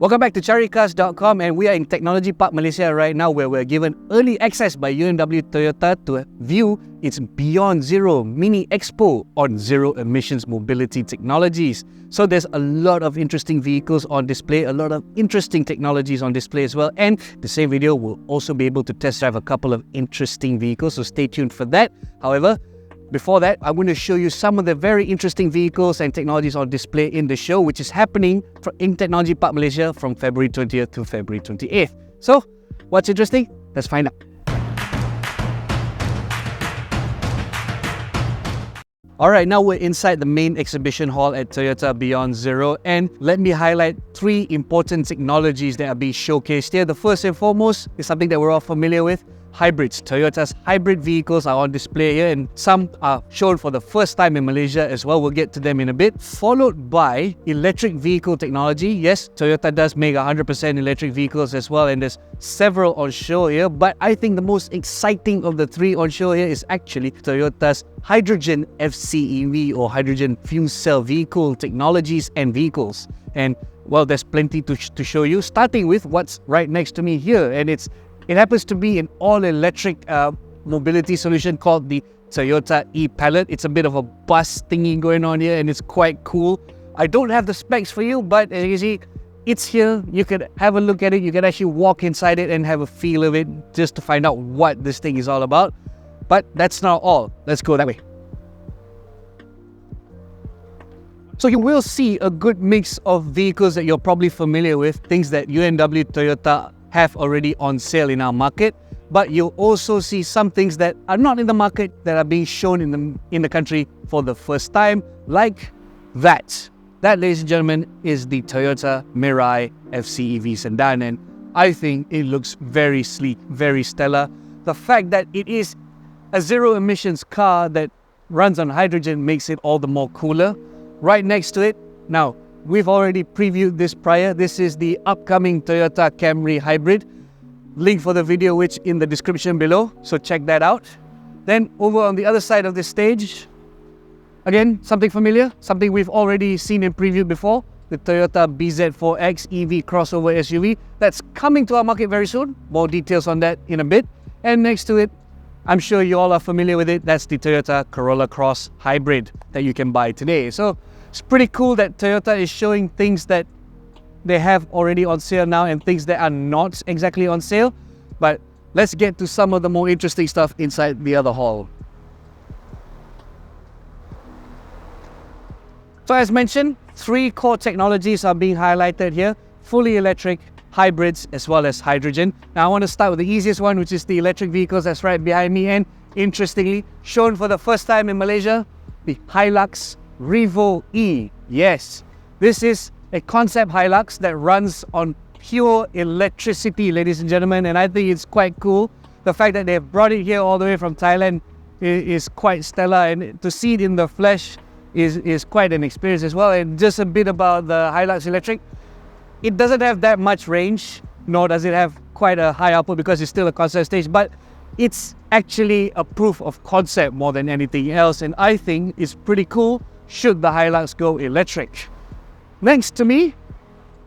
Welcome back to caricarzcom, and we are in Technology Park Malaysia right now, where we're given early access by UNW Toyota to view its Beyond Zero Mini Expo on zero emissions mobility technologies. So there's a lot of interesting vehicles on display, a lot of interesting technologies on display as well, and the same video will also be able to test drive a couple of interesting vehicles, so stay tuned for that. However, before that, I'm going to show you some of the very interesting vehicles and technologies on display in the show, which is happening in Technology Park Malaysia from February 20th to February 28th. So, what's interesting? Let's find out. Alright, now we're inside the main exhibition hall at Toyota Beyond Zero, and let me highlight three important technologies that are being showcased here. The first and foremost is something that we're all familiar with. Hybrids. Toyota's hybrid vehicles are on display here, and some are shown for the first time in Malaysia as well. We'll get to them in a bit. Followed by electric vehicle technology. Yes, Toyota does make 100% electric vehicles as well, and there's several on show here. But I think the most exciting of the three on show here is actually Toyota's hydrogen FCEV, or hydrogen fuel cell vehicle technologies and vehicles. And well, there's plenty to show you, starting with what's right next to me here, and it happens to be an all-electric mobility solution called the Toyota e-Pallet. It's a bit of a bus thingy going on here, and it's quite cool. I don't have the specs for you, but as you see, it's here. You can have a look at it. You can actually walk inside it and have a feel of it just to find out what this thing is all about. But that's not all. Let's go that way. So you will see a good mix of vehicles that you're probably familiar with, things that UNW Toyota have already on sale in our market, but you'll also see some things that are not in the market that are being shown in the country for the first time, like that. That, ladies and gentlemen, is the Toyota Mirai FCEV sedan, and I think it looks very sleek, very stellar. The fact that it is a zero emissions car that runs on hydrogen makes it all the more cooler. Right next to it, now, we've already previewed this prior. This is the upcoming Toyota Camry Hybrid. Link for the video which in the description below, so check that out. Then over on the other side of the stage, again, something familiar, something we've already seen in preview before, the Toyota BZ4X EV crossover SUV. That's coming to our market very soon. More details on that in a bit. And next to it, I'm sure you all are familiar with it, that's the Toyota Corolla Cross Hybrid that you can buy today. So it's pretty cool that Toyota is showing things that they have already on sale now and things that are not exactly on sale. But let's get to some of the more interesting stuff inside the other hall. So as mentioned, three core technologies are being highlighted here: fully electric, hybrids, as well as hydrogen. Now I want to start with the easiest one, which is the electric vehicles that's right behind me. And interestingly, shown for the first time in Malaysia, the Hilux Revo E. Yes, this is a concept Hilux that runs on pure electricity, ladies and gentlemen, and I think it's quite cool. The fact that they've brought it here all the way from Thailand is quite stellar, and to see it in the flesh is quite an experience as well. And just a bit about the Hilux Electric, it doesn't have that much range, nor does it have quite a high output because it's still a concept stage, but it's actually a proof of concept more than anything else, and I think it's pretty cool should the Hilux go electric. Next to me,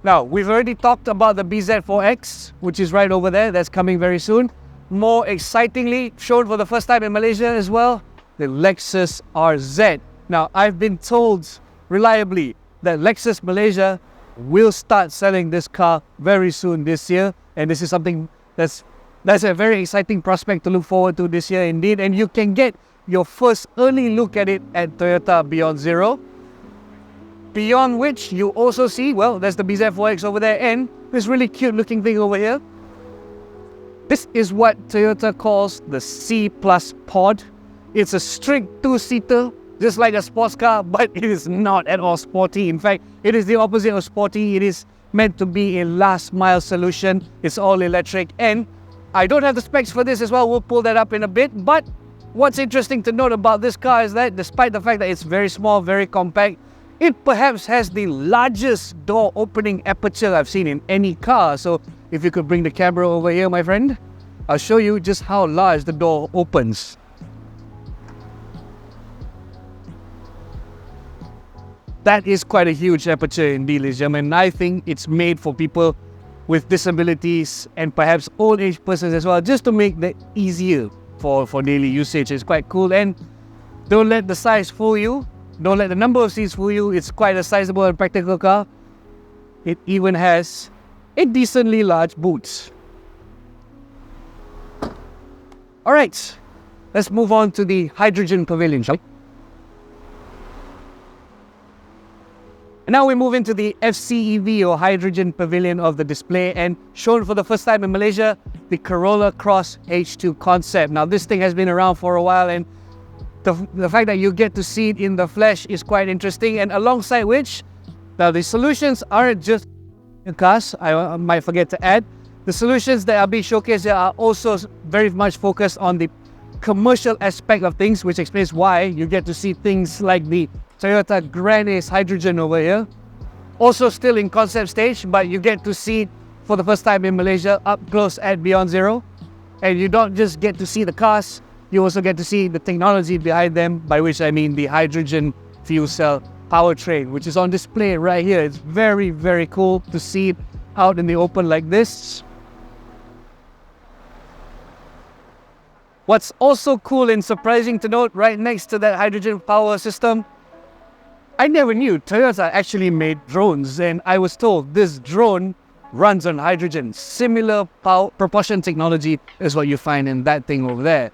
now we've already talked about the BZ4X, which is right over there, that's coming very soon. More excitingly, shown for the first time in Malaysia as well, the Lexus RZ. Now I've been told reliably that Lexus Malaysia will start selling this car very soon this year, and this is something that's a very exciting prospect to look forward to this year indeed. And you can get your first early look at it at Toyota Beyond Zero. Beyond which you also see, well, there's the BZ4X over there and this really cute looking thing over here. This is what Toyota calls the C Plus Pod. It's a strict two-seater, just like a sports car, but it is not at all sporty. In fact, it is the opposite of sporty. It is meant to be a last mile solution. It's all electric, and I don't have the specs for this as well. We'll pull that up in a bit. But what's interesting to note about this car is that despite the fact that it's very small, very compact, it perhaps has the largest door opening aperture I've seen in any car. So if you could bring the camera over here, my friend, I'll show you just how large the door opens. that is quite a huge aperture indeed, ladies and gentlemen. I think it's made for people with disabilities and perhaps old age persons as well, just to make that easier for daily usage. It's quite cool. And don't let the size fool you. Don't let the number of seats fool you. It's quite a sizable and practical car. It even has a decently large boot. Alright, let's move on to the hydrogen pavilion, shall we? And now we move into the FCEV or hydrogen pavilion of the display, and shown for the first time in Malaysia, the Corolla Cross H2 concept. Now this thing has been around for a while, and the fact that you get to see it in the flesh is quite interesting. And alongside which, now the solutions aren't just cars, I might forget to add, the solutions that are being showcased here are also very much focused on the commercial aspect of things, which explains why you get to see things like the Toyota Grand Ace Hydrogen over here. Also still in concept stage, but you get to see it for the first time in Malaysia up close at Beyond Zero. And you don't just get to see the cars, you also get to see the technology behind them, by which I mean the hydrogen fuel cell powertrain, which is on display right here. It's very, very cool to see it out in the open like this. What's also cool and surprising to note, right next to that hydrogen power system, I never knew Toyota actually made drones, and I was told this drone runs on hydrogen. Similar propulsion technology is what you find in that thing over there.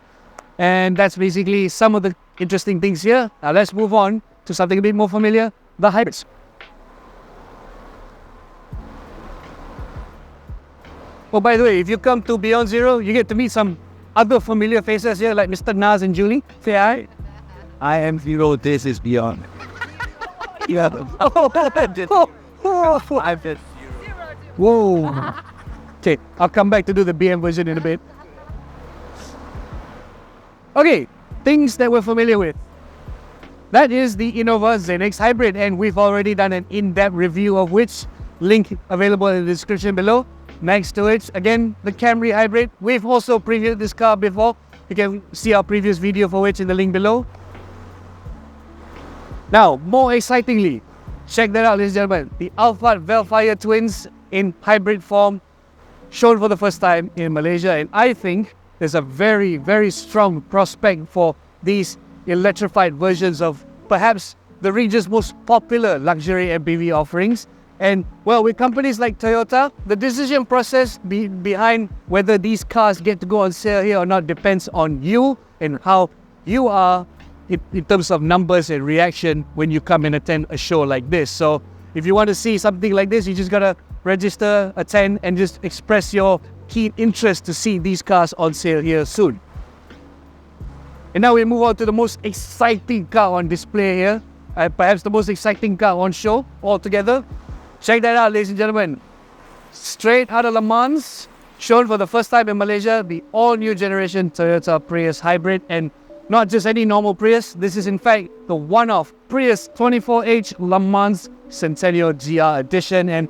And that's basically some of the interesting things here. Now let's move on to something a bit more familiar, the hybrids. Oh, by the way, if you come to Beyond Zero, you get to meet some other familiar faces here, like Mr. Naz and Julie. Say hi. I am Zero, this is Beyond. Yeah. I'm just Whoa. Okay, I'll come back to do the BM version in a bit. Okay, things that we're familiar with. That is the Innova Zenix Hybrid, and we've already done an in-depth review of which, link available in the description below. Next to it, again, the Camry Hybrid. We've also previewed this car before. You can see our previous video for which in the link below. Now, more excitingly, check that out, ladies and gentlemen. The Alphard Velfire twins in hybrid form, shown for the first time in Malaysia. And I think there's a very, very strong prospect for these electrified versions of perhaps the region's most popular luxury MPV offerings. And well, with companies like Toyota, the decision process behind whether these cars get to go on sale here or not depends on you and how you are in terms of numbers and reaction when you come and attend a show like this. So if you want to see something like this, you just gotta register, attend, and just express your keen interest to see these cars on sale here soon. And now we move on to the most exciting car on display here, perhaps the most exciting car on show altogether. Check that out, ladies and gentlemen. Straight out of Le Mans, shown for the first time in Malaysia, the all-new generation Toyota Prius Hybrid. And not just any normal Prius, this is in fact the one-off Prius 24H Le Mans Centennial GR Edition, and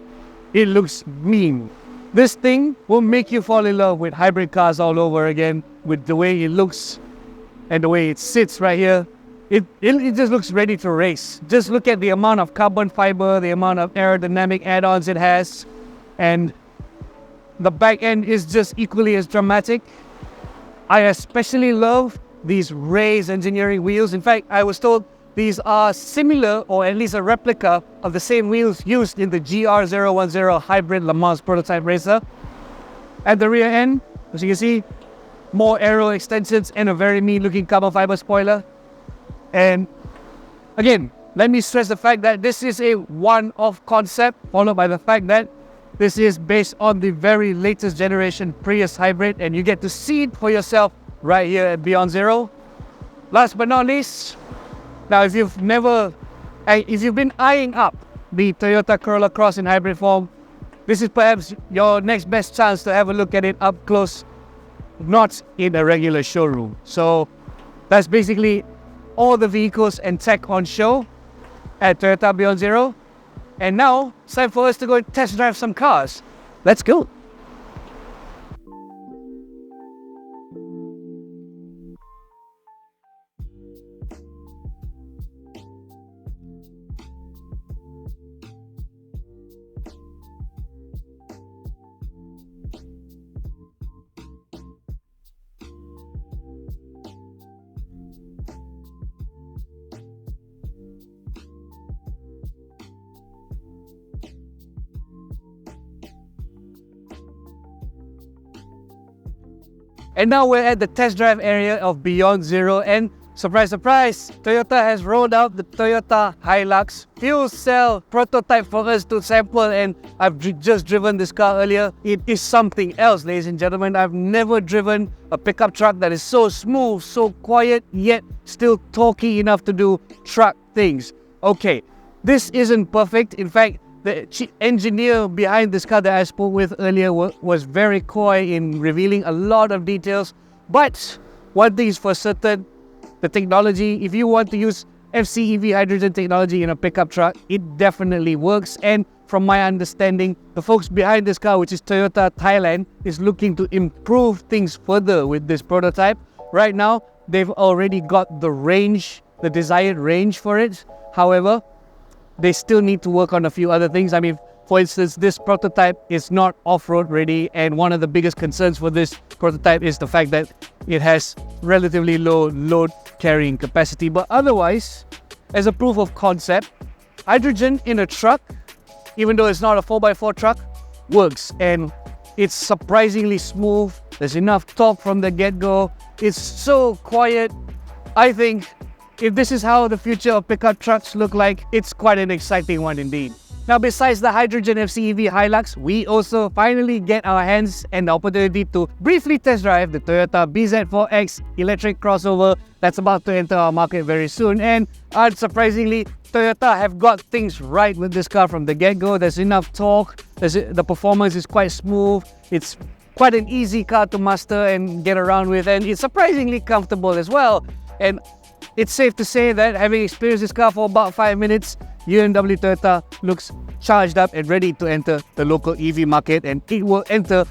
it looks mean. This thing will make you fall in love with hybrid cars all over again, with the way it looks and the way it sits right here. It just looks ready to race. Just look at the amount of carbon fiber, the amount of aerodynamic add-ons it has, and the back end is just equally as dramatic. I especially love these raised engineering wheels. In fact, I was told these are similar, or at least a replica of the same wheels used in the GR010 hybrid Le Mans prototype racer. At the rear end, as you can see, more aero extensions and a very mean looking carbon fiber spoiler. And again, let me stress the fact that this is a one-off concept, followed by the fact that this is based on the very latest generation Prius Hybrid, and you get to see it for yourself right here at Beyond Zero. Last but not least, now if you've been eyeing up the Toyota Corolla Cross in hybrid form, this is perhaps your next best chance to have a look at it up close, not in a regular showroom. So that's basically all the vehicles and tech on show at Toyota Beyond Zero. And now it's time for us to go and test drive some cars. Let's go. And now we're at the test drive area of Beyond Zero, and surprise, surprise, Toyota has rolled out the Toyota Hilux fuel cell prototype for us to sample, and I've just driven this car earlier. It is something else, ladies and gentlemen. I've never driven a pickup truck that is so smooth, so quiet, yet still torquey enough to do truck things. Okay, this isn't perfect. In fact, the engineer behind this car that I spoke with earlier was very coy in revealing a lot of details. But one thing is for certain, the technology, if you want to use FCEV hydrogen technology in a pickup truck, it definitely works. And from my understanding, the folks behind this car, which is Toyota Thailand, is looking to improve things further with this prototype. Right now, they've already got the range, the desired range for it. However, they still need to work on a few other things. I mean, for instance, this prototype is not off-road ready, and one of the biggest concerns for this prototype is the fact that it has relatively low load carrying capacity. But otherwise, as a proof of concept, hydrogen in a truck, even though it's not a 4x4 truck, works, and it's surprisingly smooth. There's enough torque from the get-go. It's so quiet. I think if this is how the future of pickup trucks look like, it's quite an exciting one indeed. Now, besides the hydrogen FCEV Hilux, we also finally get our hands and the opportunity to briefly test drive the Toyota BZ4X electric crossover that's about to enter our market very soon. And unsurprisingly, Toyota have got things right with this car from the get-go. There's enough torque, the performance is quite smooth, it's quite an easy car to master and get around with, and it's surprisingly comfortable as well. And it's safe to say that having experienced this car for about 5 minutes, UNW Toyota looks charged up and ready to enter the local EV market, and it will enter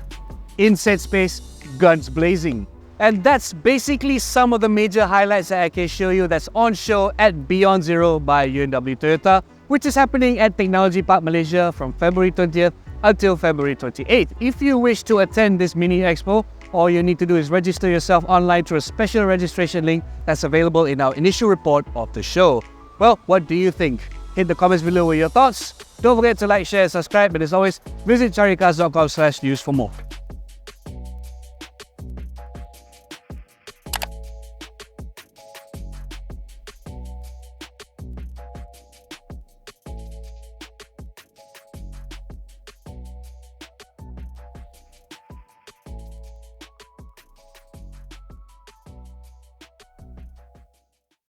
in said space guns blazing. And that's basically some of the major highlights that I can show you that's on show at Beyond Zero by UNW Toyota, which is happening at Technology Park Malaysia from February 20th until February 28th. If you wish to attend this mini expo, all you need to do is register yourself online through a special registration link that's available in our initial report of the show. Well, what do you think? Hit the comments below with your thoughts. Don't forget to like, share, subscribe, and as always, visit caricarzcom/news for more.